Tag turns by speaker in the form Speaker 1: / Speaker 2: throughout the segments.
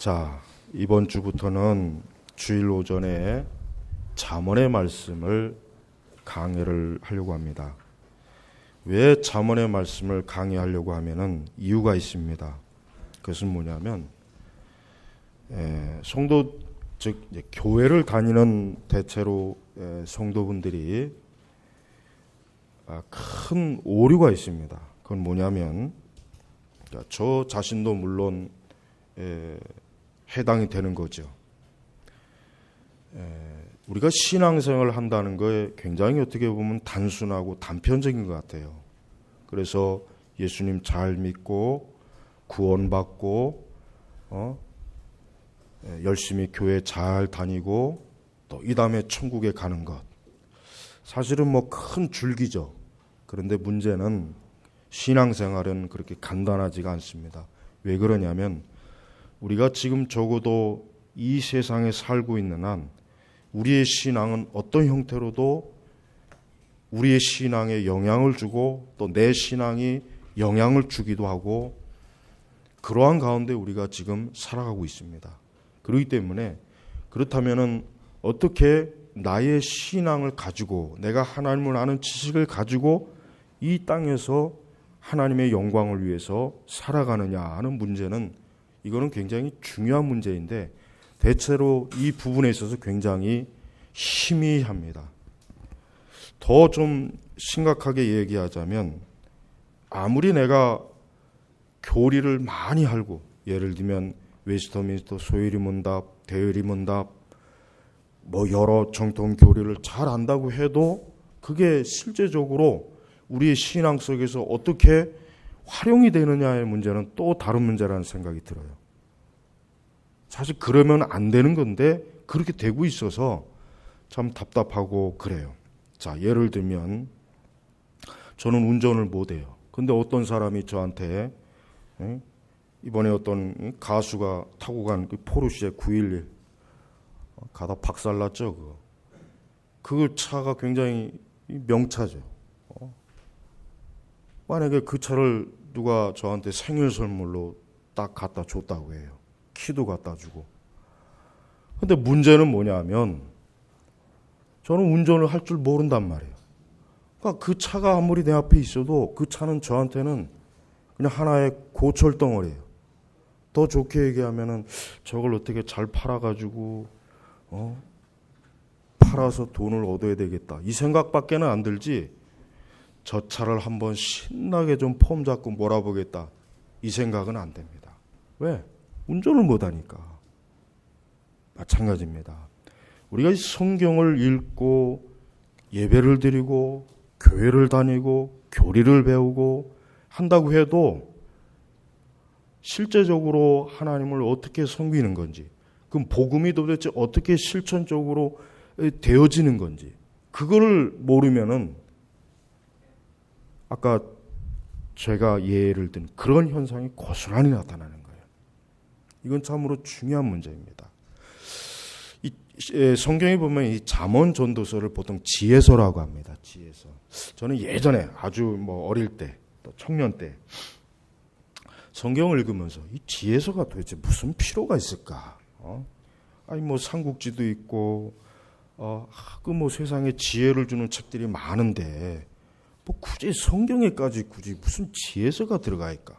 Speaker 1: 자, 이번 주부터는 주일 오전에 잠언의 말씀을 강해를 하려고 합니다. 왜 잠언의 말씀을 강해하려고 하면은 이유가 있습니다. 그것은 뭐냐면 성도 즉 이제 교회를 다니는 대체로 성도분들이 큰 오류가 있습니다. 그건 뭐냐면 저 자신도 물론 해당이 되는 거죠. 우리가 신앙생활을 한다는 거에 굉장히 어떻게 보면 단순하고 단편적인 것 같아요. 그래서 예수님 잘 믿고 구원받고 열심히 교회 잘 다니고 또 이 다음에 천국에 가는 것. 사실은 뭐 큰 줄기죠. 그런데 문제는 신앙생활은 그렇게 간단하지가 않습니다. 왜 그러냐면 우리가 지금 적어도 이 세상에 살고 있는 한 우리의 신앙은 어떤 형태로도 우리의 신앙에 영향을 주고 또 내 신앙이 영향을 주기도 하고 그러한 가운데 우리가 지금 살아가고 있습니다. 그렇기 때문에 그렇다면은 어떻게 나의 신앙을 가지고 내가 하나님을 아는 지식을 가지고 이 땅에서 하나님의 영광을 위해서 살아가느냐 하는 문제는 이거는 굉장히 중요한 문제인데 대체로 이 부분에 있어서 굉장히 희미합니다. 더 좀 심각하게 얘기하자면 아무리 내가 교리를 많이 알고 예를 들면 웨스터민스터 소요리 문답, 대의리 문답 뭐 여러 정통 교리를 잘 안다고 해도 그게 실제적으로 우리의 신앙 속에서 어떻게 활용이 되느냐의 문제는 또 다른 문제라는 생각이 들어요. 사실 그러면 안 되는 건데 그렇게 되고 있어서 참 답답하고 그래요. 자, 예를 들면 저는 운전을 못해요. 근데 어떤 사람이 저한테 이번에 어떤 가수가 타고 간 그 포르쉐 911 가다 박살났죠. 그 차가 굉장히 명차죠. 만약에 그 차를 누가 저한테 생일 선물로 딱 갖다 줬다고 해요. 키도 갖다 주고. 근데 문제는 뭐냐면 저는 운전을 할 줄 모른단 말이에요. 그러니까 그 차가 아무리 내 앞에 있어도 그 차는 저한테는 그냥 하나의 고철 덩어리예요. 더 좋게 얘기하면은 저걸 어떻게 잘 팔아가지고 팔아서 돈을 얻어야 되겠다. 이 생각밖에는 안 들지. 저 차를 한번 신나게 좀 폼 잡고 몰아보겠다. 이 생각은 안 됩니다. 왜? 운전을 못하니까. 마찬가지입니다. 우리가 성경을 읽고 예배를 드리고 교회를 다니고 교리를 배우고 한다고 해도 실제적으로 하나님을 어떻게 섬기는 건지 그럼 복음이 도대체 어떻게 실천적으로 되어지는 건지 그거를 모르면은 아까 제가 예를 든 그런 현상이 고스란히 나타나는 거예요. 이건 참으로 중요한 문제입니다. 성경에 보면 이 잠언 전도서를 보통 지혜서라고 합니다. 지혜서. 저는 예전에 아주 뭐 어릴 때, 또 청년 때 성경을 읽으면서 이 지혜서가 도대체 무슨 필요가 있을까? 아니 뭐 삼국지도 있고, 그 뭐 세상에 지혜를 주는 책들이 많은데 뭐 굳이 성경에까지 굳이 무슨 지혜서가 들어가 있까?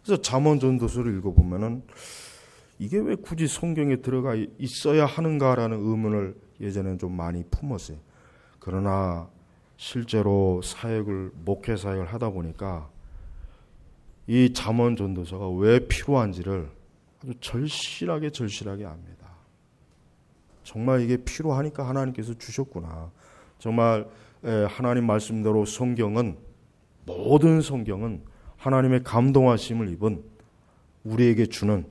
Speaker 1: 그래서 잠언 전도서를 읽어보면은 이게 왜 굳이 성경에 들어가 있어야 하는가라는 의문을 예전에는 좀 많이 품었어요. 그러나 실제로 목회 사역을 하다 보니까 이 잠언 전도서가 왜 필요한지를 아주 절실하게 압니다. 정말 이게 필요하니까 하나님께서 주셨구나. 정말 하나님 말씀대로 모든 성경은 하나님의 감동하심을 입은 우리에게 주는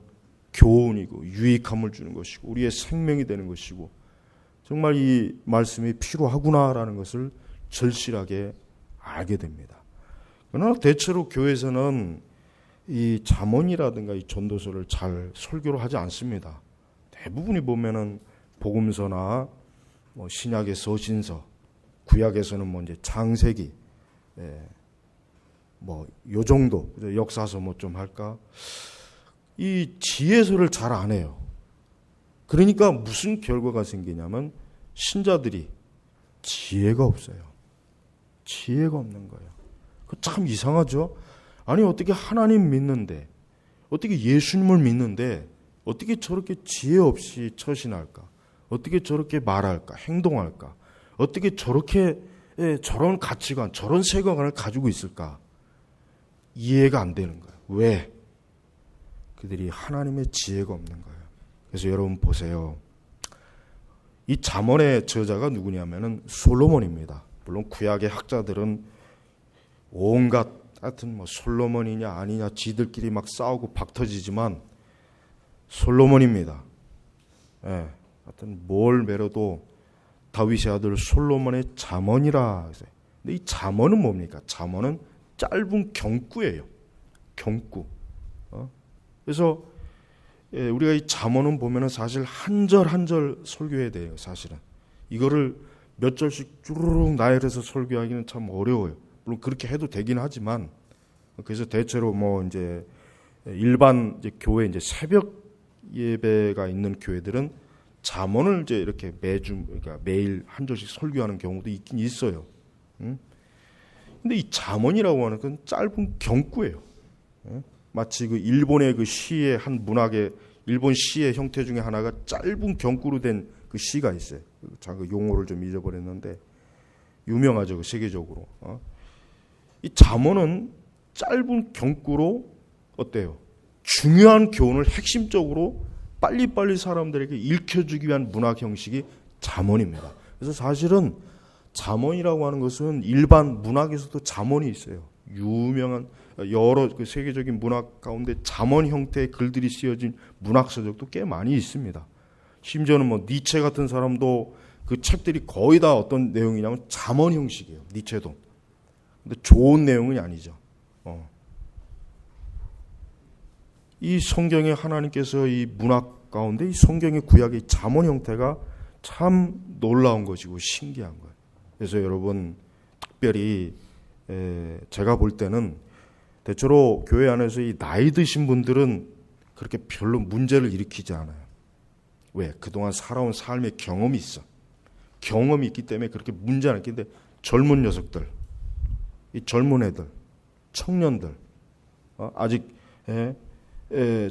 Speaker 1: 교훈이고 유익함을 주는 것이고 우리의 생명이 되는 것이고 정말 이 말씀이 필요하구나라는 것을 절실하게 알게 됩니다. 그러나 대체로 교회에서는 이 잠언이라든가 이 전도서를 잘 설교를 하지 않습니다. 대부분이 보면은 복음서나 뭐 신약의 서신서, 구약에서는 뭐 이제 창세기, 뭐 요 정도 역사서 뭐 좀 할까. 이 지혜서를 잘 안 해요. 그러니까 무슨 결과가 생기냐면 신자들이 지혜가 없어요. 지혜가 없는 거예요. 참 이상하죠? 아니 어떻게 하나님 믿는데, 어떻게 예수님을 믿는데 어떻게 저렇게 지혜 없이 처신할까? 어떻게 저렇게 말할까? 행동할까? 어떻게 저렇게 저런 가치관, 저런 세계관을 가지고 있을까? 이해가 안 되는 거예요. 왜? 그들이 하나님의 지혜가 없는 거예요. 그래서 여러분 보세요. 이 잠언의 저자가 누구냐면은 솔로몬입니다. 물론 구약의 학자들은 온갖 하여튼 뭐 솔로몬이냐 아니냐 지들끼리 막 싸우고 박터지지만 솔로몬입니다. 예, 하여튼 뭘 매려도 다윗의 아들 솔로몬의 잠언이라 했어요. 근데 이 잠언은 뭡니까? 잠언은 짧은 경구예요. 경구. 그래서 우리가 이 잠언은 보면은 사실 한 절 한 절 설교해야 돼요. 사실은 이거를 몇 절씩 쭈르륵 나열해서 설교하기는 참 어려워요. 물론 그렇게 해도 되긴 하지만, 그래서 대체로 뭐 이제 일반 이제 교회 이제 새벽 예배가 있는 교회들은 잠언을 이제 이렇게 매주 그러니까 매일 한 절씩 설교하는 경우도 있긴 있어요. 근데 이 잠언이라고 하는 건 짧은 경구예요. 마치 그 일본의 그 시의 한 문학의 일본 시의 형태 중에 하나가 짧은 경구로 된 그 시가 있어요. 그 용어를 좀 잊어버렸는데 유명하죠, 그 세계적으로. 이 잠언은 짧은 경구로 어때요? 중요한 교훈을 핵심적으로 빨리빨리 사람들에게 읽혀주기 위한 문학 형식이 잠언입니다. 그래서 사실은 잠언이라고 하는 것은 일반 문학에서도 잠언이 있어요. 유명한 여러 그 세계적인 문학 가운데 잠언 형태의 글들이 쓰여진 문학 서적도 꽤 많이 있습니다. 심지어는 뭐 니체 같은 사람도 그 책들이 거의 다 어떤 내용이냐면 잠언 형식이에요. 니체도. 근데 좋은 내용은 아니죠. 이 성경에 하나님께서 이 문학 가운데 이 성경의 구약의 잠언 형태가 참 놀라운 것이고 신기한 거예요. 그래서 여러분 특별히 제가 볼 때는 대체로 교회 안에서 이 나이 드신 분들은 그렇게 별로 문제를 일으키지 않아요. 왜? 그동안 살아온 삶의 경험이 있어. 경험이 있기 때문에 그렇게 문제는 안 있는데 젊은 녀석들, 이 젊은 애들, 청년들, 아직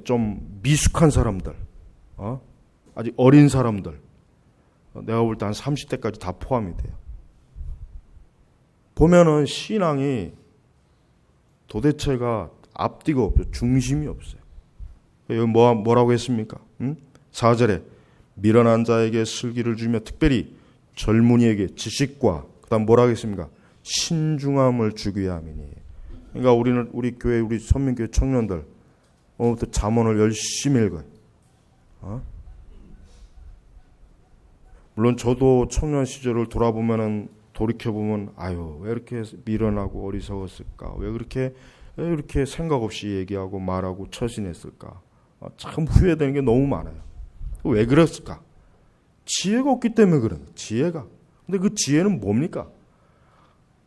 Speaker 1: 좀 미숙한 사람들, 아직 어린 사람들, 내가 볼 때 한 30대까지 다 포함이 돼요. 보면은 신앙이 도대체가 앞뒤가 없어요. 중심이 없어요. 여기 뭐라고 했습니까? 4절에 미련한 자에게 슬기를 주며 특별히 젊은이에게 지식과 그다음 뭐라고 했습니까? 신중함을 주기 위함이니. 그러니까 우리 교회 우리 선민교회 청년들 오늘부터 잠언을 열심히 읽어요. 물론 저도 청년 시절을 돌이켜보면 아유 왜 이렇게 미련하고 어리석었을까? 왜 이렇게 생각 없이 얘기하고 말하고 처신했을까? 참 후회되는 게 너무 많아요. 왜 그랬을까? 지혜가 없기 때문에 그런 거예요. 지혜가. 근데 그 지혜는 뭡니까?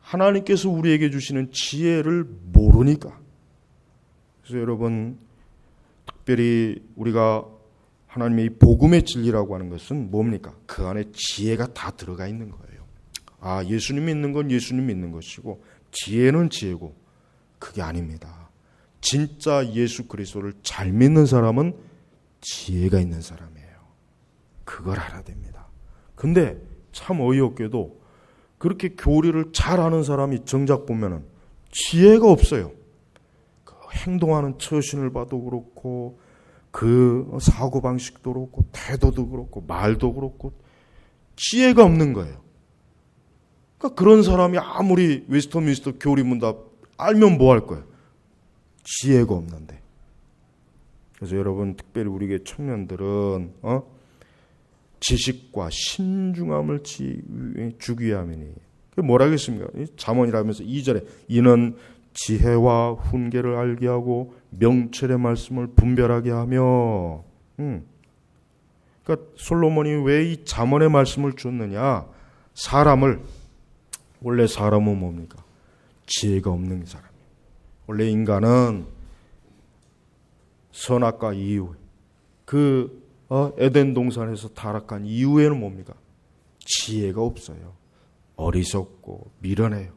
Speaker 1: 하나님께서 우리에게 주시는 지혜를 모르니까. 그래서 여러분 특별히 우리가 하나님의 이 복음의 진리라고 하는 것은 뭡니까? 그 안에 지혜가 다 들어가 있는 거예요. 예수님 믿는 건 예수님 믿는 것이고 지혜는 지혜고 그게 아닙니다. 진짜 예수 그리스도를 잘 믿는 사람은 지혜가 있는 사람이에요. 그걸 알아야 됩니다. 근데 참 어이없게도 그렇게 교리를 잘 아는 사람이 정작 보면은 지혜가 없어요. 그 행동하는 처신을 봐도 그렇고 그 사고방식도 그렇고 태도도 그렇고 말도 그렇고 지혜가 없는 거예요. 그러니까 그런 사람이 아무리 웨스터민스터 교리문답 알면 뭐 할 거예요? 지혜가 없는데. 그래서 여러분 특별히 우리의 청년들은 지식과 신중함을 주기 위함이니. 뭐라 하겠습니까? 잠언이라면서 2절에 이는 지혜와 훈계를 알게 하고 명철의 말씀을 분별하게 하며. 그러니까 솔로몬이 왜 이 잠언의 말씀을 줬느냐? 원래 사람은 뭡니까? 지혜가 없는 사람이에요. 원래 인간은 선악과 이후에 그 에덴 동산에서 타락한 이후에는 뭡니까? 지혜가 없어요. 어리석고 미련해요.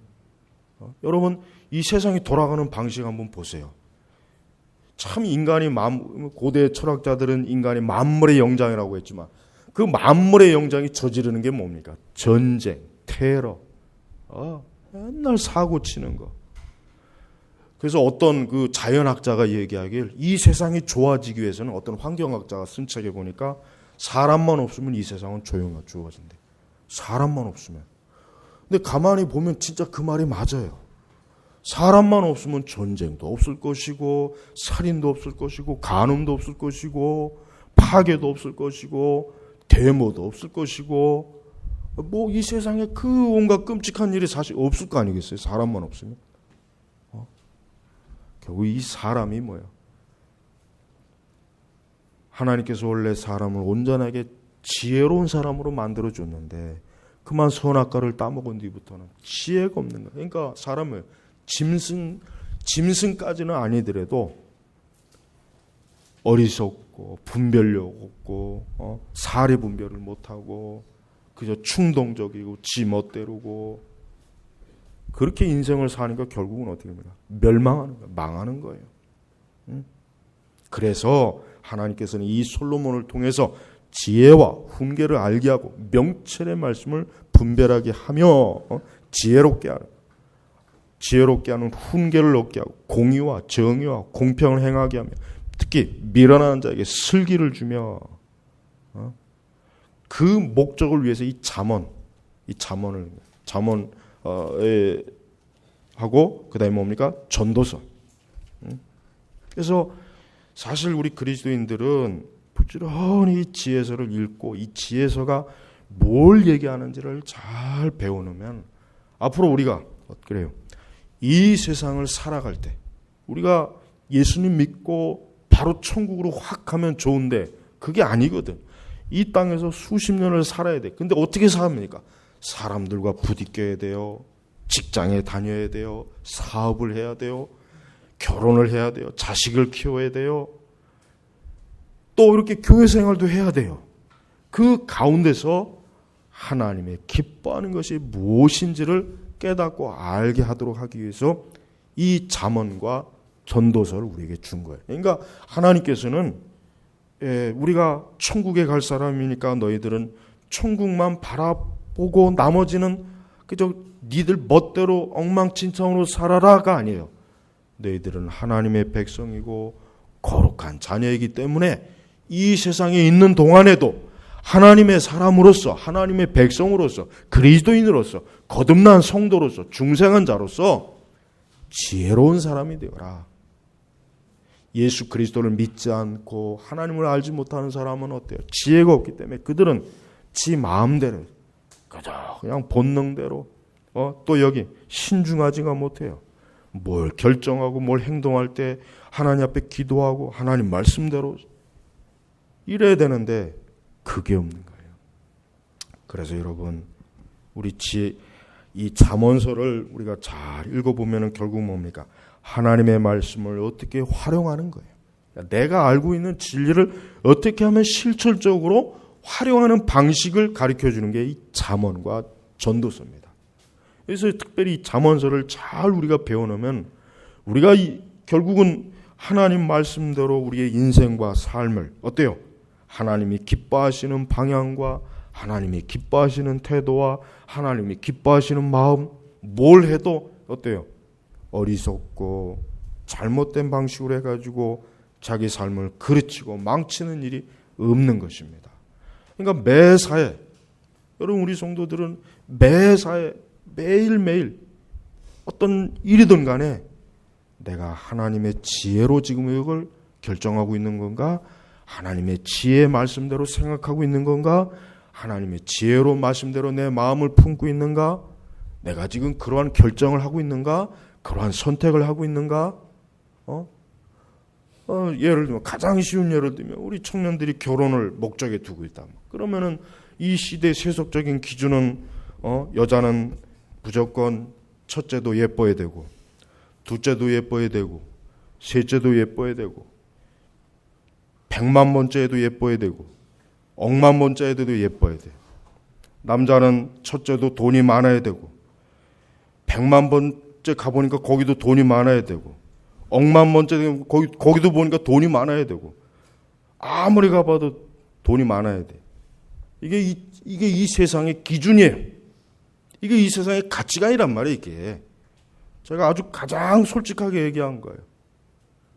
Speaker 1: 여러분 이 세상이 돌아가는 방식 한번 보세요. 참 인간이 고대 철학자들은 인간이 만물의 영장이라고 했지만 그 만물의 영장이 저지르는 게 뭡니까? 전쟁, 테러, 맨날 사고 치는 거. 그래서 어떤 그 자연학자가 얘기하길 이 세상이 좋아지기 위해서는 어떤 환경학자가 쓴 책에 보니까 사람만 없으면 이 세상은 좋아진대. 사람만 없으면. 근데 가만히 보면 진짜 그 말이 맞아요. 사람만 없으면 전쟁도 없을 것이고 살인도 없을 것이고 간음도 없을 것이고 파괴도 없을 것이고 데모도 없을 것이고 뭐 이 세상에 그 온갖 끔찍한 일이 사실 없을 거 아니겠어요? 사람만 없으면. 결국 이 사람이 뭐예요? 하나님께서 원래 사람을 온전하게 지혜로운 사람으로 만들어줬는데 그만 선악과를 따먹은 뒤부터는 지혜가 없는 거예요. 그러니까 사람을 짐승까지는 아니더라도 어리석고 분별력 없고 사리 분별을 못하고 그저 충동적이고 지 멋대로고 그렇게 인생을 사니까 결국은 어떻게 됩니까? 멸망하는 거예요. 망하는 거예요. 그래서 하나님께서는 이 솔로몬을 통해서 지혜와 훈계를 알게 하고 명철의 말씀을 분별하게 하며 지혜롭게 하는 훈계를 얻게 하고 공의와 정의와 공평을 행하게 하며 특히 미련한 자에게 슬기를 주며 그 목적을 위해서 이 잠언을 하고 그다음에 뭡니까? 전도서. 그래서 사실 우리 그리스도인들은 부지런히 이 지혜서를 읽고 이 지혜서가 뭘 얘기하는지를 잘 배워놓으면 앞으로 우리가 그래요. 이 세상을 살아갈 때 우리가 예수님 믿고 바로 천국으로 확 가면 좋은데 그게 아니거든. 이 땅에서 수십 년을 살아야 돼. 근데 어떻게 삽니까? 사람들과 부딪혀야 돼요. 직장에 다녀야 돼요. 사업을 해야 돼요. 결혼을 해야 돼요. 자식을 키워야 돼요. 또 이렇게 교회 생활도 해야 돼요. 그 가운데서 하나님의 기뻐하는 것이 무엇인지를 깨닫고 알게 하도록 하기 위해서 이 잠언과 전도서를 우리에게 준 거예요. 그러니까 하나님께서는 우리가 천국에 갈 사람이니까 너희들은 천국만 바라보고 나머지는 그저 니들 멋대로 엉망진창으로 살아라가 아니에요. 너희들은 하나님의 백성이고 거룩한 자녀이기 때문에 이 세상에 있는 동안에도 하나님의 사람으로서 하나님의 백성으로서 그리스도인으로서 거듭난 성도로서 중생한 자로서 지혜로운 사람이 되어라. 예수 그리스도를 믿지 않고 하나님을 알지 못하는 사람은 어때요? 지혜가 없기 때문에 그들은 지 마음대로 그냥 본능대로 또 여기 신중하지가 못해요. 뭘 결정하고 뭘 행동할 때 하나님 앞에 기도하고 하나님 말씀대로 이래야 되는데 그게 없는 거예요. 그래서 여러분 우리 이 잠언서를 우리가 잘 읽어보면 결국 뭡니까? 하나님의 말씀을 어떻게 활용하는 거예요. 내가 알고 있는 진리를 어떻게 하면 실질적으로 활용하는 방식을 가르쳐주는 게 이 잠언과 전도서입니다. 그래서 특별히 이 잠언서를 잘 우리가 배워놓으면 우리가 결국은 하나님 말씀대로 우리의 인생과 삶을 어때요? 하나님이 기뻐하시는 방향과 하나님이 기뻐하시는 태도와 하나님이 기뻐하시는 마음 뭘 해도 어때요? 어리석고 잘못된 방식으로 해가지고 자기 삶을 그르치고 망치는 일이 없는 것입니다. 그러니까 매사에 여러분 우리 성도들은 매사에 매일매일 어떤 일이든 간에 내가 하나님의 지혜로 지금 이걸 결정하고 있는 건가? 하나님의 지혜의 말씀대로 생각하고 있는 건가? 하나님의 지혜로 말씀대로 내 마음을 품고 있는가? 내가 지금 그러한 결정을 하고 있는가? 그러한 선택을 하고 있는가? 예를 들면 가장 쉬운 예를 들면 우리 청년들이 결혼을 목적에 두고 있다. 그러면은 이 시대의 세속적인 기준은 여자는 무조건 첫째도 예뻐야 되고 둘째도 예뻐야 되고 셋째도 예뻐야 되고 100만 번째에도 예뻐야 되고 억만 번째에도 예뻐야 돼. 남자는 첫째도 돈이 많아야 되고 100만 번째 가보니까 거기도 돈이 많아야 되고 억만 번째 거기도 보니까 돈이 많아야 되고 아무리 가봐도 돈이 많아야 돼. 이게 이 세상의 기준이에요. 이게 이 세상의 가치관이란 말이에요. 이게 제가 아주 가장 솔직하게 얘기한 거예요.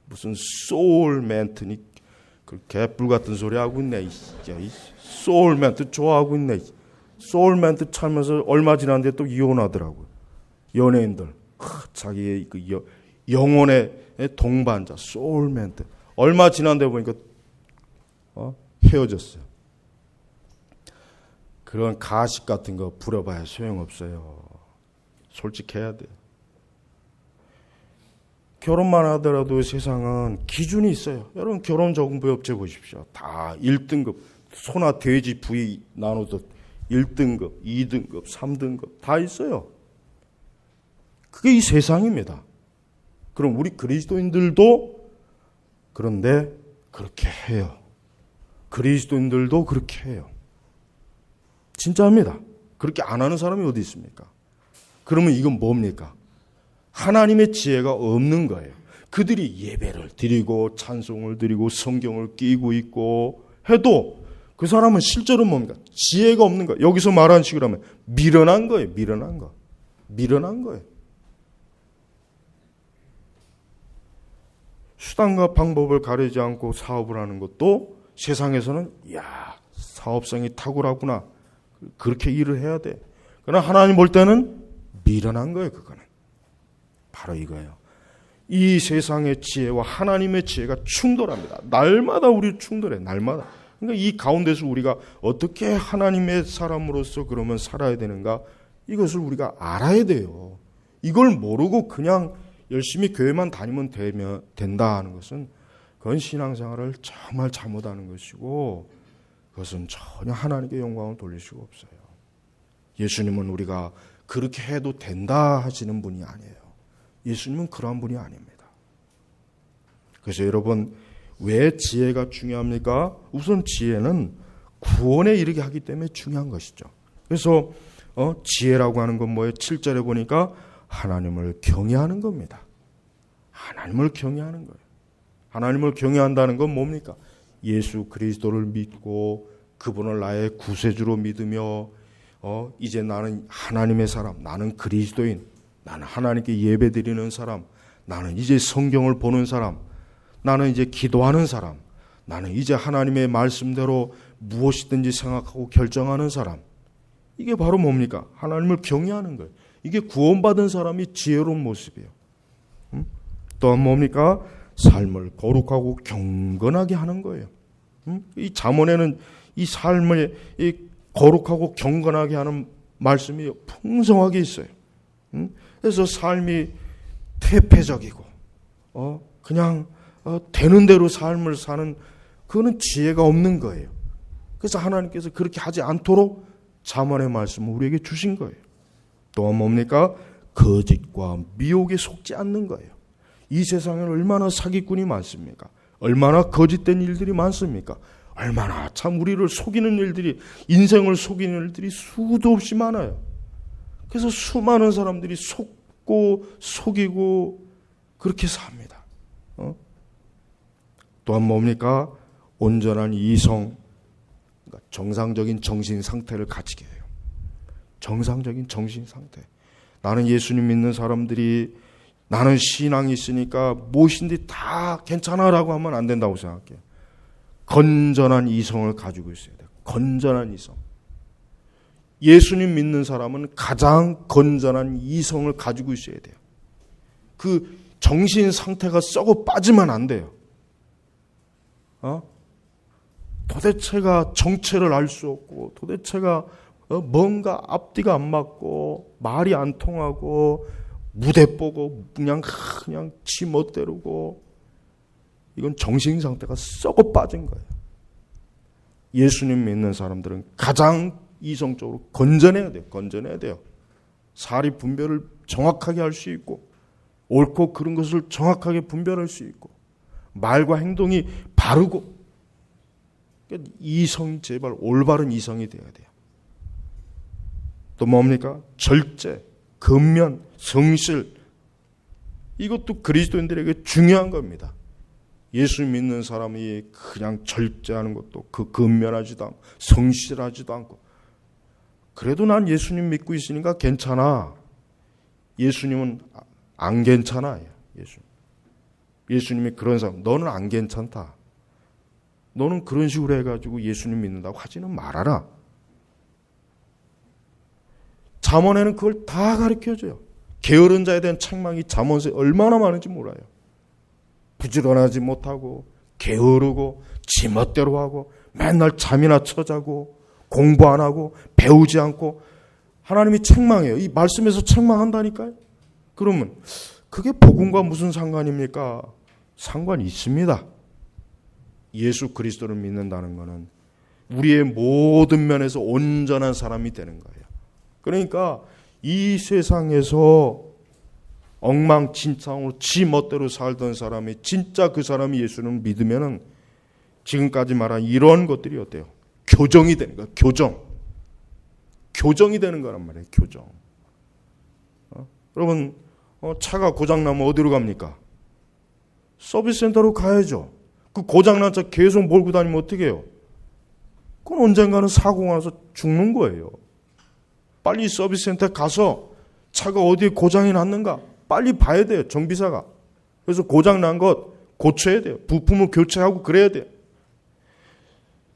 Speaker 1: 무슨 소울멘트니 그 개뿔 같은 소리 하고 있네. 이 소울멘트 좋아하고 있네. 소울멘트 참면서 얼마 지났는데 또 이혼하더라고요. 연예인들 자기의 그 영혼의 동반자 소울멘트 얼마 지났는데 보니까 헤어졌어요. 그런 가식 같은 거 부려봐야 소용없어요. 솔직해야 돼요. 결혼만 하더라도 세상은 기준이 있어요. 여러분 결혼정보업체 보십시오. 다 1등급 소나 돼지 부위 나눠서 1등급, 2등급, 3등급 다 있어요. 그게 이 세상입니다. 그럼 우리 그리스도인들도 그런데 그렇게 해요. 그리스도인들도 그렇게 해요. 진짜입니다. 그렇게 안 하는 사람이 어디 있습니까? 그러면 이건 뭡니까? 하나님의 지혜가 없는 거예요. 그들이 예배를 드리고 찬송을 드리고 성경을 끼고 있고 해도 그 사람은 실제로 뭡니까? 지혜가 없는 거예요. 여기서 말하는 식으로 하면 미련한 거예요. 미련한 거. 미련한 거예요. 수단과 방법을 가리지 않고 사업을 하는 것도 세상에서는 사업성이 탁월하구나. 그렇게 일을 해야 돼. 그러나 하나님 볼 때는 미련한 거예요. 그거는. 바로 이거예요. 이 세상의 지혜와 하나님의 지혜가 충돌합니다. 날마다 우리 충돌해. 날마다. 그러니까 이 가운데서 우리가 어떻게 하나님의 사람으로서 그러면 살아야 되는가? 이것을 우리가 알아야 돼요. 이걸 모르고 그냥 열심히 교회만 다니면 된다 하는 것은 그건 신앙생활을 정말 잘못하는 것이고 그것은 전혀 하나님께 영광을 돌릴 수가 없어요. 예수님은 우리가 그렇게 해도 된다 하시는 분이 아니에요. 예수님은 그러한 분이 아닙니다. 그래서 여러분 왜 지혜가 중요합니까? 우선 지혜는 구원에 이르게 하기 때문에 중요한 것이죠. 그래서 지혜라고 하는 건 뭐예요? 7절에 보니까 하나님을 경외하는 겁니다. 하나님을 경외하는 거예요. 하나님을 경외한다는 건 뭡니까? 예수 그리스도를 믿고 그분을 나의 구세주로 믿으며 이제 나는 하나님의 사람, 나는 그리스도인, 나는 하나님께 예배드리는 사람, 나는 이제 성경을 보는 사람, 나는 이제 기도하는 사람, 나는 이제 하나님의 말씀대로 무엇이든지 생각하고 결정하는 사람. 이게 바로 뭡니까? 하나님을 경외하는 거예요. 이게 구원받은 사람이 지혜로운 모습이에요. 또한 뭡니까? 삶을 거룩하고 경건하게 하는 거예요. 이 잠언에는 이 삶을 거룩하고 경건하게 하는 말씀이 풍성하게 있어요. 그래서 삶이 퇴폐적이고 그냥 되는 대로 삶을 사는 그거는 지혜가 없는 거예요. 그래서 하나님께서 그렇게 하지 않도록 잠언의 말씀을 우리에게 주신 거예요. 또한 뭡니까? 거짓과 미혹에 속지 않는 거예요. 이 세상에는 얼마나 사기꾼이 많습니까? 얼마나 거짓된 일들이 많습니까? 얼마나 참 우리를 속이는 일들이, 인생을 속이는 일들이 수도 없이 많아요. 그래서 수많은 사람들이 속고 속이고 그렇게 삽니다. 또한 뭡니까? 온전한 이성, 그러니까 정상적인 정신 상태를 가지게 해요. 정상적인 정신 상태. 나는 예수님 믿는 사람들이 나는 신앙이 있으니까 무엇인지 다 괜찮아라고 하면 안 된다고 생각해요. 건전한 이성을 가지고 있어야 돼요. 건전한 이성. 예수님 믿는 사람은 가장 건전한 이성을 가지고 있어야 돼요. 그 정신 상태가 썩어 빠지면 안 돼요. 도대체가 정체를 알 수 없고 도대체가 뭔가 앞뒤가 안 맞고 말이 안 통하고 무대 보고 그냥 지 멋대로고 이건 정신 상태가 썩어 빠진 거예요. 예수님 믿는 사람들은 가장 이성적으로 건전해야 돼요. 건전해야 돼요. 사리 분별을 정확하게 할 수 있고 옳고 그른 것을 정확하게 분별할 수 있고 말과 행동이 바르고 그러니까 이성이 제발 올바른 이성이 되어야 돼요. 또 뭡니까? 절제, 근면, 성실. 이것도 그리스도인들에게 중요한 겁니다. 예수 믿는 사람이 그냥 절제하는 것도 그 근면하지도 않고 성실하지도 않고 그래도 난 예수님 믿고 있으니까 괜찮아. 예수님은 안 괜찮아요. 예수님이 그런 사람, 너는 안 괜찮다. 너는 그런 식으로 해가지고 예수님 믿는다고 하지는 말아라. 잠언에는 그걸 다 가르쳐줘요. 게으른 자에 대한 책망이 잠언서에 얼마나 많은지 몰라요. 부지런하지 못하고 게으르고 지멋대로 하고 맨날 잠이나 쳐자고 공부 안 하고 배우지 않고 하나님이 책망해요. 이 말씀에서 책망한다니까요. 그러면 그게 복음과 무슨 상관입니까? 상관이 있습니다. 예수 그리스도를 믿는다는 것은 우리의 모든 면에서 온전한 사람이 되는 거예요. 그러니까 이 세상에서 엉망진창으로 지 멋대로 살던 사람이 진짜 그 사람이 예수를 믿으면은 지금까지 말한 이런 것들이 어때요? 교정이 되는 거예요. 교정이 되는 거란 말이에요. 교정. 여러분 차가 고장나면 어디로 갑니까? 서비스 센터로 가야죠. 그 고장난 차 계속 몰고 다니면 어떻게 해요? 그건 언젠가는 사고가 나서 죽는 거예요. 빨리 서비스 센터에 가서 차가 어디에 고장이 났는가 빨리 봐야 돼요. 정비사가. 그래서 고장난 것 고쳐야 돼요. 부품을 교체하고 그래야 돼요.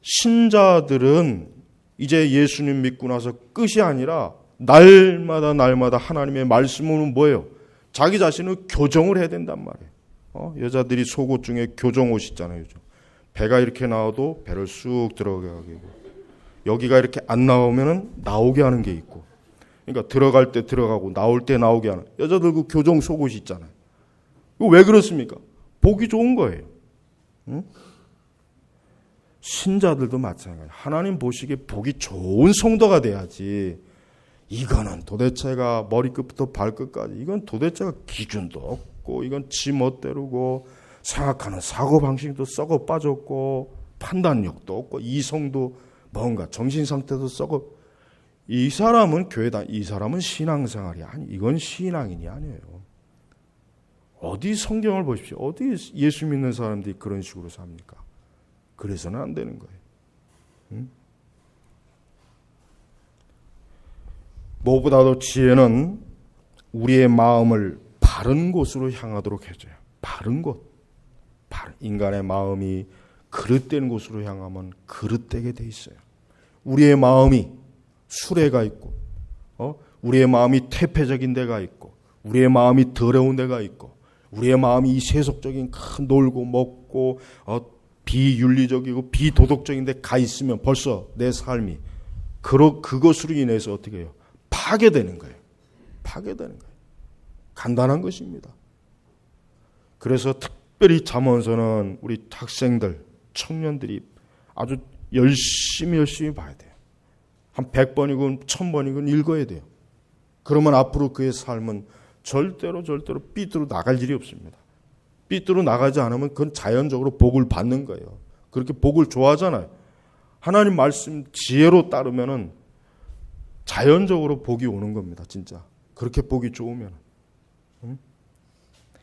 Speaker 1: 신자들은 이제 예수님 믿고 나서 끝이 아니라 날마다 하나님의 말씀은 뭐예요? 자기 자신을 교정을 해야 된단 말이에요. 여자들이 속옷 중에 교정옷 있잖아요. 요즘. 배가 이렇게 나와도 배를 쑥 들어가게 하고 여기가 이렇게 안 나오면은 나오게 하는 게 있고 그러니까 들어갈 때 들어가고 나올 때 나오게 하는 여자들 그 교정 속옷이 있잖아요. 이거 왜 그렇습니까? 보기 좋은 거예요. 응? 신자들도 마찬가지예요. 하나님 보시기에 보기 좋은 성도가 돼야지 이거는 도대체가 머리끝부터 발끝까지 이건 도대체가 기준도 없고 이건 지 멋대로고 생각하는 사고방식도 썩어 빠졌고 판단력도 없고 이성도 뭔가 정신상태도 썩어 이 사람은 교회다 이 사람은 신앙생활이 아니 이건 신앙인이 아니에요. 어디 성경을 보십시오. 어디 예수 믿는 사람들이 그런 식으로 삽니까? 그래서는 안 되는 거예요. 응? 무엇보다도 지혜는 우리의 마음을 바른 곳으로 향하도록 해줘요. 바른 곳. 인간의 마음이 그릇된 곳으로 향하면 그릇되게 돼 있어요. 우리의 마음이 수레가 있고, 우리의 마음이 퇴폐적인 데가 있고, 우리의 마음이 더러운 데가 있고, 우리의 마음이 이 세속적인 큰 놀고 먹고 비윤리적이고 비도덕적인 데 가 있으면 벌써 내 삶이 그것으로 인해서 어떻게 해요? 파괴되는 거예요. 파괴되는 거예요. 간단한 것입니다. 그래서 특별히 잠언서는 우리 학생들, 청년들이 아주 열심히 봐야 돼요. 한 100번이건 1000번이건 읽어야 돼요. 그러면 앞으로 그의 삶은 절대로 삐뚤어 나갈 일이 없습니다. 삐뚤어 나가지 않으면 그건 자연적으로 복을 받는 거예요. 그렇게 복을 좋아하잖아요. 하나님 말씀 지혜로 따르면은 자연적으로 복이 오는 겁니다. 진짜. 그렇게 복이 좋으면. 응?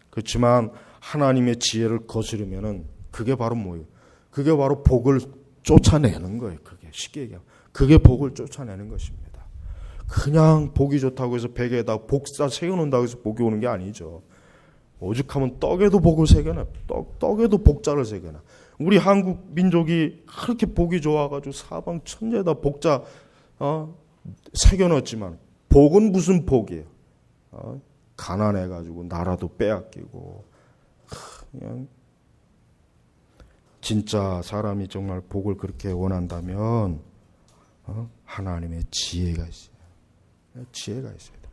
Speaker 1: 그렇지만 하나님의 지혜를 거스르면은 그게 바로 뭐예요? 그게 바로 복을 쫓아내는 거예요. 그게 쉽게 얘기하면. 그게 복을 쫓아내는 것입니다. 그냥 복이 좋다고 해서 베개에다 복사 새겨놓는다고 해서 복이 오는 게 아니죠. 오죽하면 떡에도 복을 새겨놔. 떡에도 복자를 새겨놔. 우리 한국 민족이 그렇게 복이 좋아가지고 사방 천지에다 복자 새겨놨지만 복은 무슨 복이에요? 가난해가지고 나라도 빼앗기고 그냥 진짜 사람이 정말 복을 그렇게 원한다면 하나님의 지혜가 있어요. 지혜가 있어야 돼.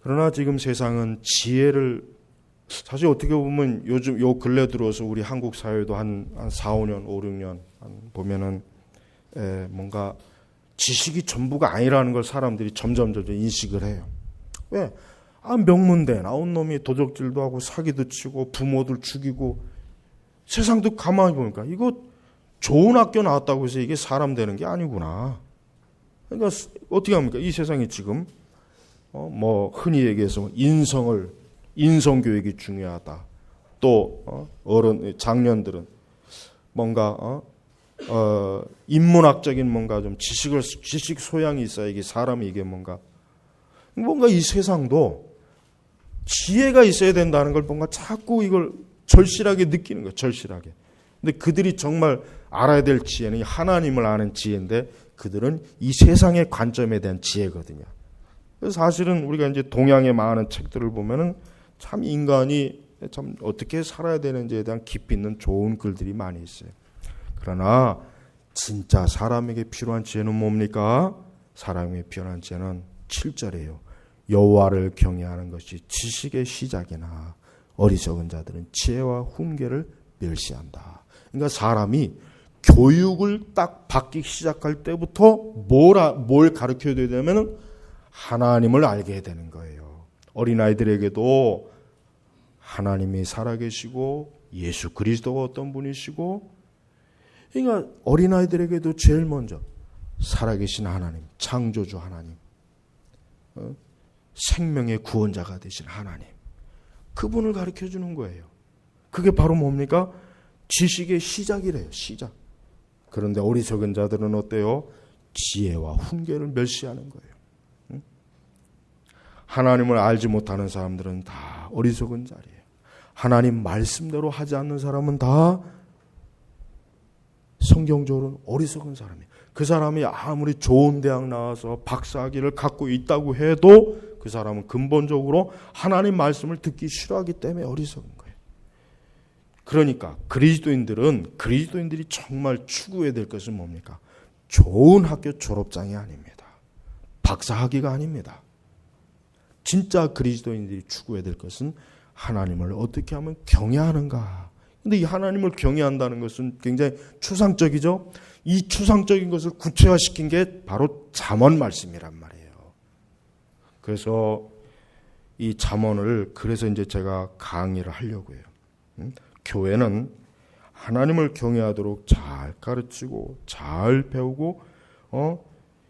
Speaker 1: 그러나 지금 세상은 지혜를 사실 어떻게 보면 요즘 요 근래 들어서 우리 한국 사회도 한 4, 5년, 5, 6년 보면은 뭔가 지식이 전부가 아니라는 걸 사람들이 점점 인식을 해요. 왜? 명문대 나온 놈이 도적질도 하고 사기도 치고 부모들 죽이고 세상도 가만히 보니까 이거 좋은 학교 나왔다고 해서 이게 사람 되는 게 아니구나. 그러니까 어떻게 합니까? 이 세상에 지금 뭐 흔히 얘기해서 인성 교육이 중요하다. 또 장년들은 뭔가 인문학적인 뭔가 좀 지식 소양이 있어야 이게 사람이 이게 뭔가 이 세상도 지혜가 있어야 된다는 걸 뭔가 자꾸 이걸 절실하게 느끼는 거예요. 절실하게. 근데 그들이 정말 알아야 될 지혜는 하나님을 아는 지혜인데 그들은 이 세상의 관점에 대한 지혜거든요. 그래서 사실은 우리가 이제 동양의 많은 책들을 보면은 참 인간이 참 어떻게 살아야 되는지에 대한 깊이 있는 좋은 글들이 많이 있어요. 그러나 진짜 사람에게 필요한 지혜는 뭡니까? 사람에게 필요한 지혜는 7절이에요. 여호와를 경외하는 것이 지식의 시작이나 어리석은 자들은 지혜와 훈계를 멸시한다. 그러니까 사람이 교육을 딱 받기 시작할 때부터 뭘 가르쳐야 되냐면 하나님을 알게 되는 거예요. 어린아이들에게도 하나님이 살아계시고 예수 그리스도가 어떤 분이시고, 그러니까 어린아이들에게도 제일 먼저 살아계신 하나님, 창조주 하나님, 생명의 구원자가 되신 하나님, 그분을 가르쳐주는 거예요. 그게 바로 뭡니까? 지식의 시작이래요. 시작. 그런데 어리석은 자들은 어때요? 지혜와 훈계를 멸시하는 거예요. 하나님을 알지 못하는 사람들은 다 어리석은 자리예요. 하나님 말씀대로 하지 않는 사람은 다 성경적으로 어리석은 사람이에요. 그 사람이 아무리 좋은 대학 나와서 박사학위를 갖고 있다고 해도 그 사람은 근본적으로 하나님 말씀을 듣기 싫어하기 때문에 어리석은 거예요. 그러니까 그리스도인들이 정말 추구해야 될 것은 뭡니까? 좋은 학교 졸업장이 아닙니다. 박사학위가 아닙니다. 진짜 그리스도인들이 추구해야 될 것은 하나님을 어떻게 하면 경외하는가. 근데 이 하나님을 경외한다는 것은 굉장히 추상적이죠. 이 추상적인 것을 구체화시킨 게 바로 잠언 말씀이란 말이에요. 그래서 이 잠언을 그래서 이제 제가 강의를 하려고 해요. 교회는 하나님을 경외하도록 잘 가르치고 잘 배우고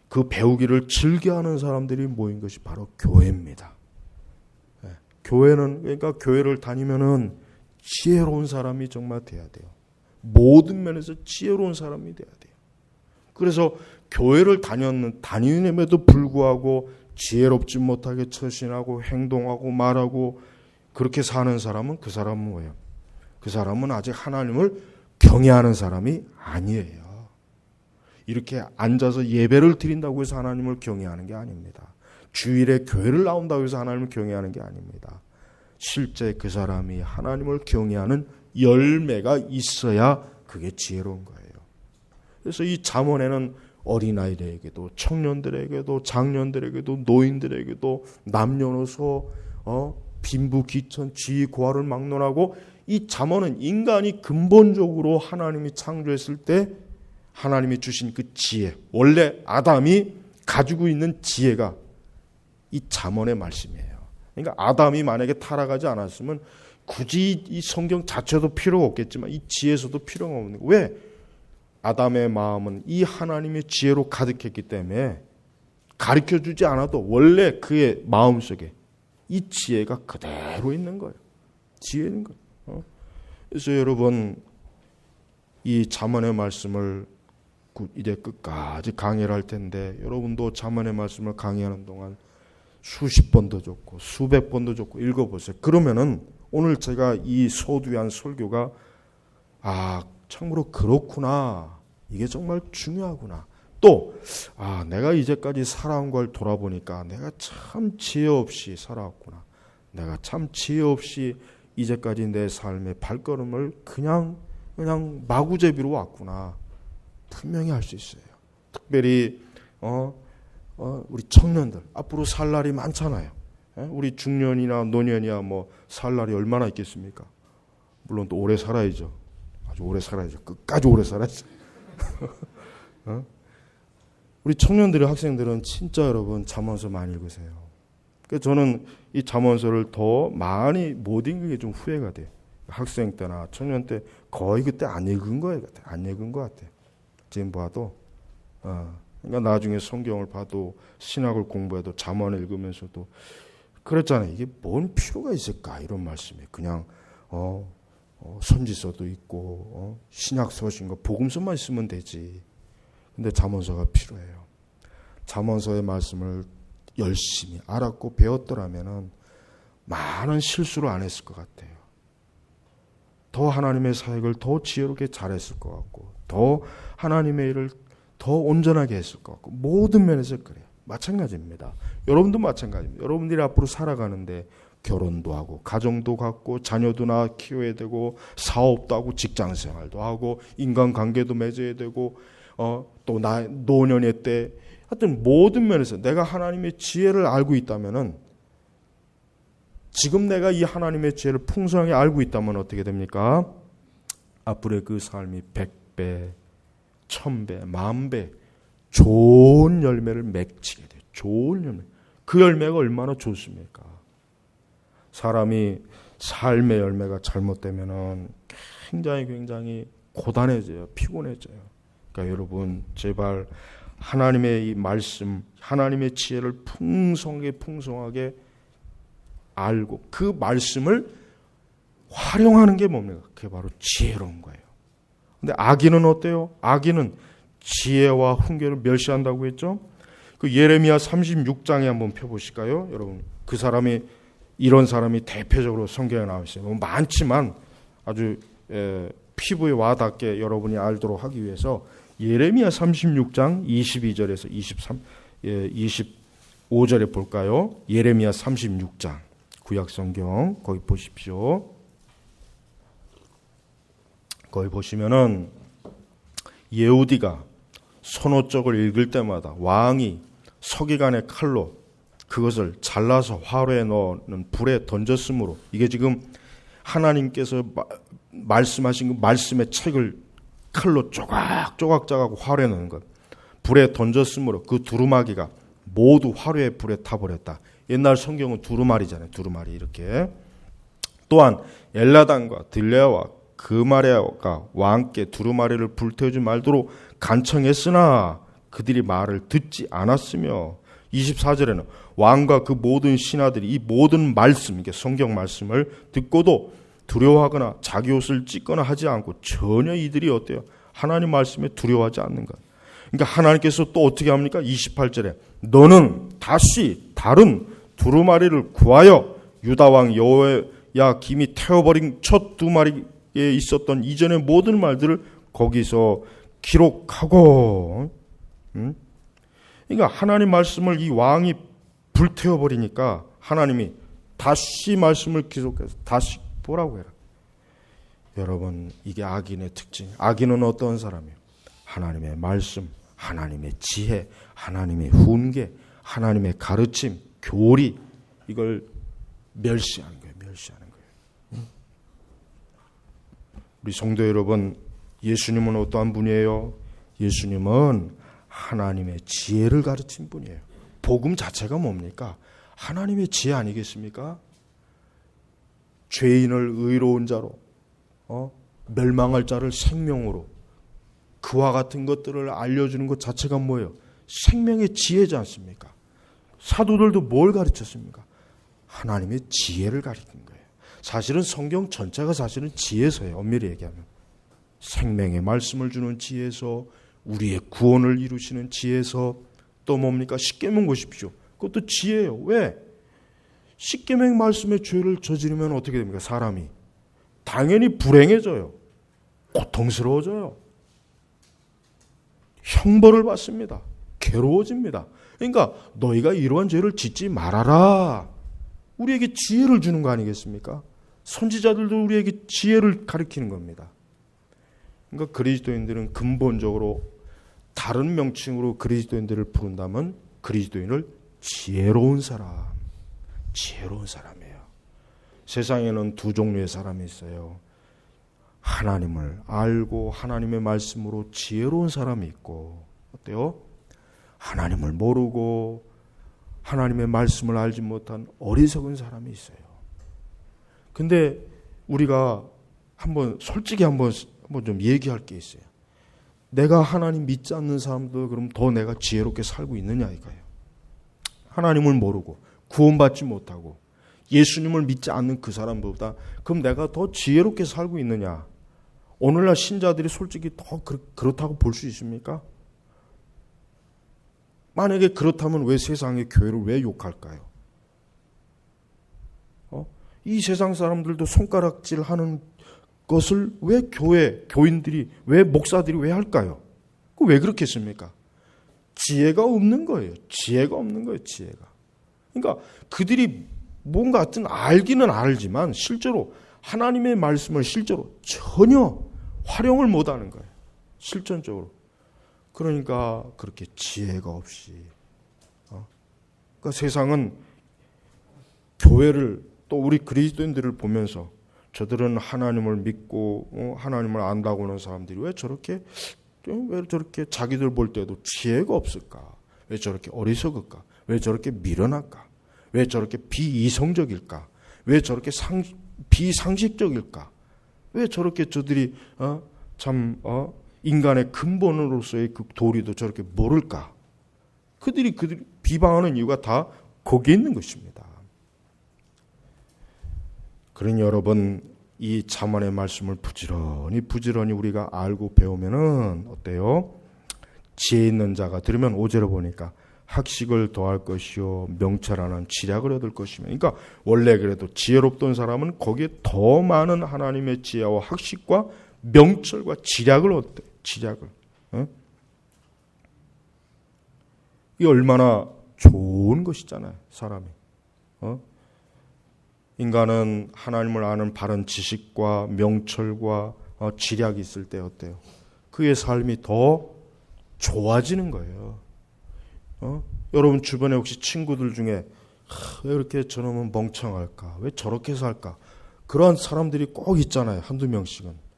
Speaker 1: 그 배우기를 즐겨하는 사람들이 모인 것이 바로 교회입니다. 교회는 그러니까 교회를 다니면은 지혜로운 사람이 정말 돼야 돼요. 모든 면에서 지혜로운 사람이 돼야 돼요. 그래서 교회를 다니는에도 불구하고 지혜롭지 못하게 처신하고 행동하고 말하고 그렇게 사는 사람은 그 사람은 뭐예요? 그 사람은 아직 하나님을 경외하는 사람이 아니에요. 이렇게 앉아서 예배를 드린다고 해서 하나님을 경외하는 게 아닙니다. 주일에 교회를 나온다고 해서 하나님을 경외하는 게 아닙니다. 실제 그 사람이 하나님을 경외하는 열매가 있어야 그게 지혜로운 거예요. 그래서 이 잠언에는 어린아이들에게도 청년들에게도 장년들에게도 노인들에게도 남녀노소 빈부귀천 지위고하를 막론하고 이 잠언은 인간이 근본적으로 하나님이 창조했을 때 하나님이 주신 그 지혜, 원래 아담이 가지고 있는 지혜가 이 잠언의 말씀이에요. 그러니까 아담이 만약에 타락하지 않았으면 굳이 이 성경 자체도 필요가 없겠지만 이 지혜서도 필요가 없는 거예요. 왜? 아담의 마음은 이 하나님의 지혜로 가득했기 때문에 가르쳐주지 않아도 원래 그의 마음속에 이 지혜가 그대로 있는 거예요. 지혜인 거예요. 그래서 여러분 이 잠언의 말씀을 이제 끝까지 강의를 할 텐데 여러분도 잠언의 말씀을 강의하는 동안 수십 번도 좋고 수백 번도 좋고 읽어보세요. 그러면은 오늘 제가 이 소두한 설교가 참으로 그렇구나. 이게 정말 중요하구나. 또 내가 이제까지 살아온 걸 돌아보니까 내가 참 지혜 없이 살아왔구나. 내가 참 지혜 없이 이제까지 내 삶의 발걸음을 그냥 마구제비로 왔구나. 분명히 알 수 있어요. 특별히 우리 청년들 앞으로 살 날이 많잖아요. 우리 중년이나 노년이야 뭐 살 날이 얼마나 있겠습니까? 물론 또 오래 살아야죠. 아주 오래 살아야죠. 끝까지 오래 살아야죠. 우리 청년들의 학생들은 진짜 여러분 잠언서 많이 읽으세요. 그래서 저는 이 잠언서를 더 많이 못 읽은 게 좀 후회가 돼요. 학생 때나 청년 때 거의 그때 안 읽은 거예요. 안 읽은 것 같아. 지금 봐도. 그러니까 나중에 성경을 봐도 신학을 공부해도 잠언을 읽으면서도 그랬잖아요. 이게 뭔 필요가 있을까 이런 말씀에 그냥 선지서도 있고 신약 서신과 복음서만 있으면 되지. 근데 잠언서가 필요해요. 잠언서의 말씀을 열심히 알았고 배웠더라면은 많은 실수를 안 했을 것 같아요. 더 하나님의 사역을 더 지혜롭게 잘했을 것 같고 더 하나님의 일을 더 온전하게 했을 것 같고 모든 면에서 그래요. 마찬가지입니다. 여러분도 마찬가지입니다. 여러분들이 앞으로 살아가는데 결혼도 하고 가정도 갖고 자녀도 키워야 되고 사업도 하고 직장생활도 하고 인간관계도 맺어야 되고 또 노년의 때 하여튼 모든 면에서 내가 하나님의 지혜를 알고 있다면은 지금 내가 이 하나님의 지혜를 풍성하게 알고 있다면 어떻게 됩니까? 앞으로의 그 삶이 100배, 1000배, 10,000배 좋은 열매를 맺히게 돼요. 좋은 열매. 그 열매가 얼마나 좋습니까? 사람이 삶의 열매가 잘못되면은 굉장히 고단해져요. 피곤해져요. 그러니까 여러분 제발 하나님의 이 말씀, 하나님의 지혜를 풍성하게 알고 그 말씀을 활용하는 게 뭡니까? 그게 바로 지혜로운 거예요. 근데 악인은 어때요? 악인은 지혜와 훈계를 멸시한다고 했죠? 그 예레미야 36장에 한번 펴보실까요? 여러분, 그 사람이 이런 사람이 대표적으로 성경에 나와 있어요. 많지만 아주 피부에 와닿게 여러분이 알도록 하기 위해서 예레미야 36장 22절에서 25절에 볼까요? 예레미야 36장 구약성경 거기 보십시오. 거기 보시면은 예후디가 선호적을 읽을 때마다 왕이 서기관의 칼로 그것을 잘라서 화로에 넣는 불에 던졌으므로 이게 지금 하나님께서 말씀하신 그 말씀의 책을 칼로 조각조각 짜고 화로에 넣는 것. 불에 던졌으므로 그 두루마기가 모두 화로의 불에 타버렸다. 옛날 성경은 두루마리잖아요. 두루마리 이렇게. 또한 엘라단과 들레아와 그마레아가 왕께 두루마리를 불태우지 말도록 간청했으나 그들이 말을 듣지 않았으며 24절에는 왕과 그 모든 신하들이 이 모든 말씀, 이게 성경 말씀을 듣고도 두려워하거나 자기 옷을 찢거나 하지 않고 전혀 이들이 어때요? 하나님 말씀에 두려워하지 않는 것. 그러니까 하나님께서 또 어떻게 합니까? 28절에 너는 다시 다른 두루마리를 구하여 유다왕 여호야김이 태워버린 첫 두루마리에 있었던 이전의 모든 말들을 거기서 기록하고 그러니까 하나님 말씀을 이 왕이 불태워버리니까 하나님이 다시 말씀을 기록해서 다시 보라고 해라. 여러분 이게 악인의 특징. 악인은 어떤 사람이에요? 하나님의 말씀, 하나님의 지혜, 하나님의 훈계, 하나님의 가르침, 교리 이걸 멸시하는 거예요. 멸시하는 거예요. 우리 성도 여러분, 예수님은 어떠한 분이에요? 예수님은 하나님의 지혜를 가르친 분이에요. 복음 자체가 뭡니까? 하나님의 지혜 아니겠습니까? 죄인을 의로운 자로, 멸망할 자를 생명으로, 그와 같은 것들을 알려주는 것 자체가 뭐예요? 생명의 지혜지 않습니까? 사도들도 뭘 가르쳤습니까? 하나님의 지혜를 가르친 거예요. 사실은 성경 전체가 사실은 지혜서예요. 엄밀히 얘기하면. 생명의 말씀을 주는 지혜서, 우리의 구원을 이루시는 지혜서, 또 뭡니까? 십계명 보십시오. 그것도 지혜예요. 왜? 십계명 말씀의 죄를 저지르면 어떻게 됩니까? 사람이 당연히 불행해져요. 고통스러워져요. 형벌을 받습니다. 괴로워집니다. 그러니까 너희가 이러한 죄를 짓지 말아라. 우리에게 지혜를 주는 거 아니겠습니까? 선지자들도 우리에게 지혜를 가르치는 겁니다. 그러니까 그리스도인들은 근본적으로 다른 명칭으로 그리스도인들을 부른다면 그리스도인을 지혜로운 사람, 지혜로운 사람이에요. 세상에는 두 종류의 사람이 있어요. 하나님을 알고 하나님의 말씀으로 지혜로운 사람이 있고, 어때요? 하나님을 모르고 하나님의 말씀을 알지 못한 어리석은 사람이 있어요. 근데 우리가 솔직히 한번 좀 얘기할 게 있어요. 내가 하나님 믿지 않는 사람들 그럼 더 내가 지혜롭게 살고 있느냐 이거예요. 하나님을 모르고 구원받지 못하고 예수님을 믿지 않는 그 사람보다 그럼 내가 더 지혜롭게 살고 있느냐? 오늘날 신자들이 솔직히 더 그렇다고 볼 수 있습니까? 만약에 그렇다면 왜 세상의 교회를 왜 욕할까요? 이 세상 사람들도 손가락질 하는 것을 왜 교인들이, 왜 목사들이 왜 할까요? 왜 그렇겠습니까? 지혜가 없는 거예요. 지혜가 없는 거예요. 지혜가. 그러니까 그들이 뭔가 하여튼 알기는 알지만 실제로 하나님의 말씀을 실제로 전혀 활용을 못하는 거예요. 실전적으로. 그러니까 그렇게 지혜가 없이. 그러니까 세상은 교회를 또 우리 그리스도인들을 보면서 저들은 하나님을 믿고 하나님을 안다고 하는 사람들이 왜 저렇게 자기들 볼 때도 지혜가 없을까? 왜 저렇게 어리석을까? 왜 저렇게 미련할까? 왜 저렇게 비이성적일까? 왜 저렇게 비상식적일까? 왜 저렇게 저들이 인간의 근본으로서의 그 도리도 저렇게 모를까? 그들이 비방하는 이유가 다 거기에 있는 것입니다. 그러니 여러분 이 잠언의 말씀을 부지런히 우리가 알고 배우면은 어때요? 지혜 있는 자가 들으면 5절에 보니까 학식을 더할 것이요 명철하는 지략을 얻을 것이며, 그러니까 원래 그래도 지혜롭던 사람은 거기에 더 많은 하나님의 지혜와 학식과 명철과 지략을 얻대. 지략을. 이 얼마나 좋은 것이잖아요, 사람이. 인간은 하나님을 아는 바른 지식과 명철과 지략이 있을 때 어때요? 그의 삶이 더 좋아지는 거예요. 여러분 주변에 혹시 친구들 중에 왜 이렇게 저놈은 멍청할까? 왜 저렇게 살까? 그런 사람들이 꼭 있잖아요. 한두 명씩은.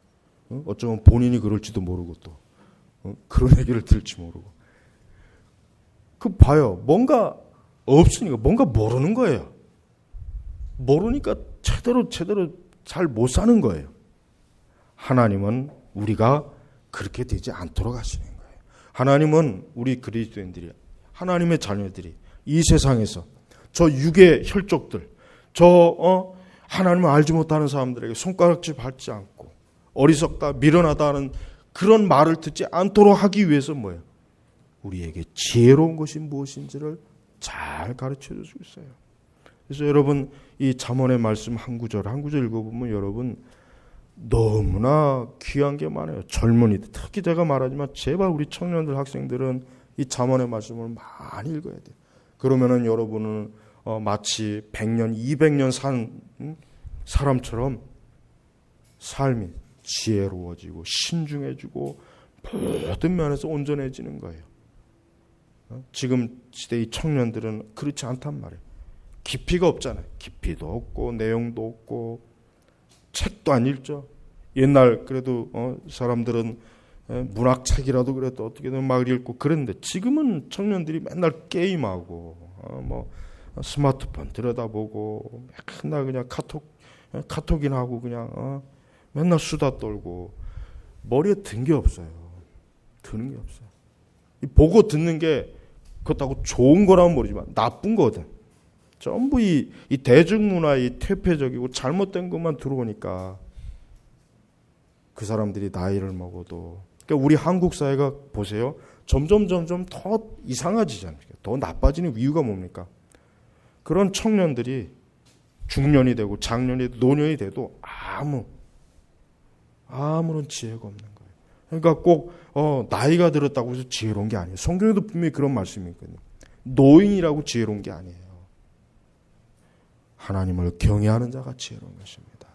Speaker 1: 어쩌면 본인이 그럴지도 모르고 또 그런 얘기를 들을지 모르고. 그 봐요. 뭔가 없으니까 뭔가 모르는 거예요. 모르니까 제대로 잘 못 사는 거예요. 하나님은 우리가 그렇게 되지 않도록 하시는 거예요. 하나님은 우리 그리스도인들이, 하나님의 자녀들이 이 세상에서 저 육의 혈족들, 하나님을 알지 못하는 사람들에게 손가락질 받지 않고 어리석다, 미련하다 하는 그런 말을 듣지 않도록 하기 위해서 뭐예요? 우리에게 지혜로운 것이 무엇인지를 잘 가르쳐 주고 있어요. 그래서 여러분 이 잠언의 말씀 한 구절 읽어보면 여러분 너무나 귀한 게 많아요. 젊은이들, 특히 제가 말하지만 제발 우리 청년들, 학생들은 이 잠언의 말씀을 많이 읽어야 돼요. 그러면은 여러분은 마치 100년, 200년 산 사람처럼 삶이 지혜로워지고 신중해지고 모든 면에서 온전해지는 거예요. 지금 시대의 청년들은 그렇지 않단 말이에요. 깊이가 없잖아요. 깊이도 없고 내용도 없고 책도 안 읽죠. 옛날 그래도 사람들은 문학책이라도 그래도 어떻게든 막 읽고 그랬는데 지금은 청년들이 맨날 게임하고 스마트폰 들여다보고 맨날 그냥 카톡이나 하고 그냥 맨날 수다 떨고 머리에 든 게 없어요. 드는 게 없어요. 보고 듣는 게 그렇다고 좋은 거라면 모르지만 나쁜 거거든. 전부 이 대중문화의 퇴폐적이고 잘못된 것만 들어오니까 그 사람들이 나이를 먹어도, 그러니까 우리 한국 사회가 보세요. 점점 더 이상해지잖아요. 더 나빠지는 이유가 뭡니까? 그런 청년들이 중년이 되고 장년이 되고 노년이 돼도 아무런 지혜가 없는 거예요. 그러니까 꼭 나이가 들었다고 해서 지혜로운 게 아니에요. 성경에도 분명히 그런 말씀이 있거든요. 노인이라고 지혜로운 게 아니에요. 하나님을 경외하는 자가 지혜로운 것입니다.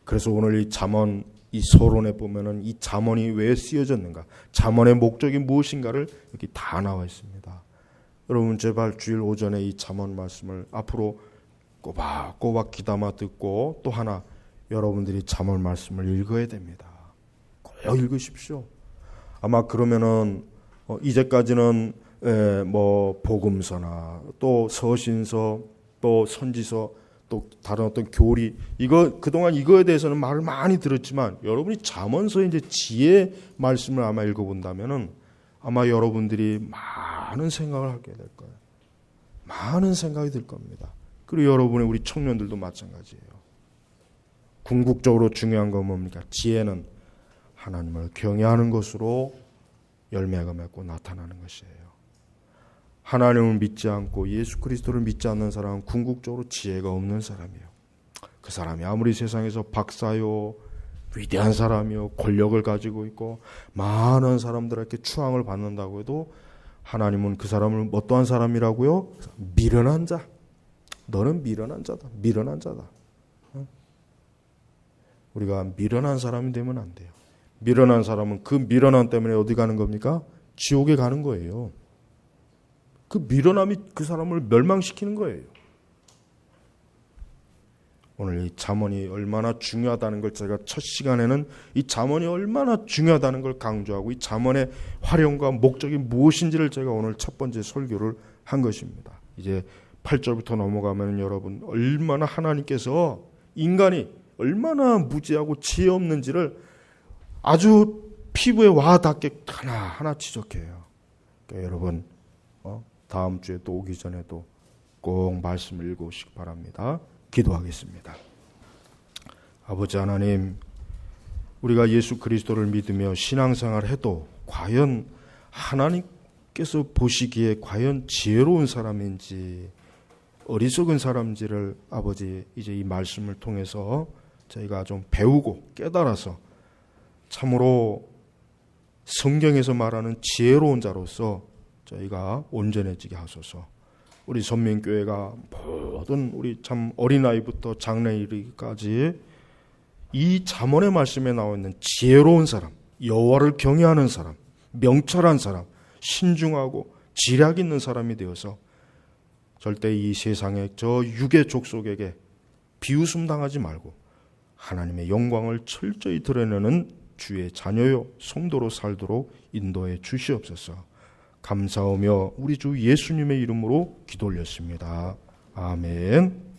Speaker 1: 그래서 오늘 이 잠언, 이 서론에 보면은 이 잠언이 왜 쓰여졌는가, 잠언의 목적이 무엇인가를 여기 다 나와 있습니다. 여러분 제발 주일 오전에 이 잠언 말씀을 앞으로 꼬박꼬박 귀담아 듣고 또 하나 여러분들이 잠언 말씀을 읽어야 됩니다. 꼭 읽으십시오. 아마 그러면은 이제까지는 복음서나 또 서신서 또 선지서 또 다른 어떤 교리, 이거 그동안 이거에 대해서는 말을 많이 들었지만 여러분이 잠언서의 이제 지혜 말씀을 아마 읽어본다면은 아마 여러분들이 많은 생각을 하게 될 거예요. 많은 생각이 들 겁니다. 그리고 여러분의 우리 청년들도 마찬가지예요. 궁극적으로 중요한 건 뭡니까? 지혜는 하나님을 경외하는 것으로 열매가 맺고 나타나는 것이에요. 하나님을 믿지 않고 예수 그리스도를 믿지 않는 사람은 궁극적으로 지혜가 없는 사람이에요. 그 사람이 아무리 세상에서 박사요, 위대한 사람이요, 권력을 가지고 있고 많은 사람들에게 추앙을 받는다고 해도 하나님은 그 사람을 어떠한 사람이라고요? 미련한 자. 너는 미련한 자다. 미련한 자다. 우리가 미련한 사람이 되면 안 돼요. 미련한 사람은 그 미련함 때문에 어디 가는 겁니까? 지옥에 가는 거예요. 그 미련함이 그 사람을 멸망시키는 거예요. 오늘 이 잠언이 얼마나 중요하다는 걸 제가 첫 시간에는 이 잠언이 얼마나 중요하다는 걸 강조하고 이 잠언의 활용과 목적이 무엇인지를 제가 오늘 첫 번째 설교를 한 것입니다. 이제 8절부터 넘어가면 여러분 얼마나 하나님께서 인간이 얼마나 무지하고 지혜 없는지를 아주 피부에 와 닿게 하나하나 지적해요. 그러니까 여러분 다음 주에 또 오기 전에도 꼭 말씀을 읽어오시기 바랍니다. 기도하겠습니다. 아버지 하나님, 우리가 예수 그리스도를 믿으며 신앙생활을 해도 과연 하나님께서 보시기에 과연 지혜로운 사람인지 어리석은 사람인지를 아버지 이제 이 말씀을 통해서 저희가 좀 배우고 깨달아서 참으로 성경에서 말하는 지혜로운 자로서 저희가 온전해지게 하소서. 우리 선민교회가 모든 우리 참 어린아이부터 장래에 이르기까지 이 잠언의 말씀에 나와 있는 지혜로운 사람, 여호와를 경외하는 사람, 명철한 사람, 신중하고 지략 있는 사람이 되어서 절대 이 세상의 저 육의 족속에게 비웃음 당하지 말고 하나님의 영광을 철저히 드러내는 주의 자녀요 성도로 살도록 인도해 주시옵소서. 감사하며 우리 주 예수님의 이름으로 기도 올렸습니다. 아멘.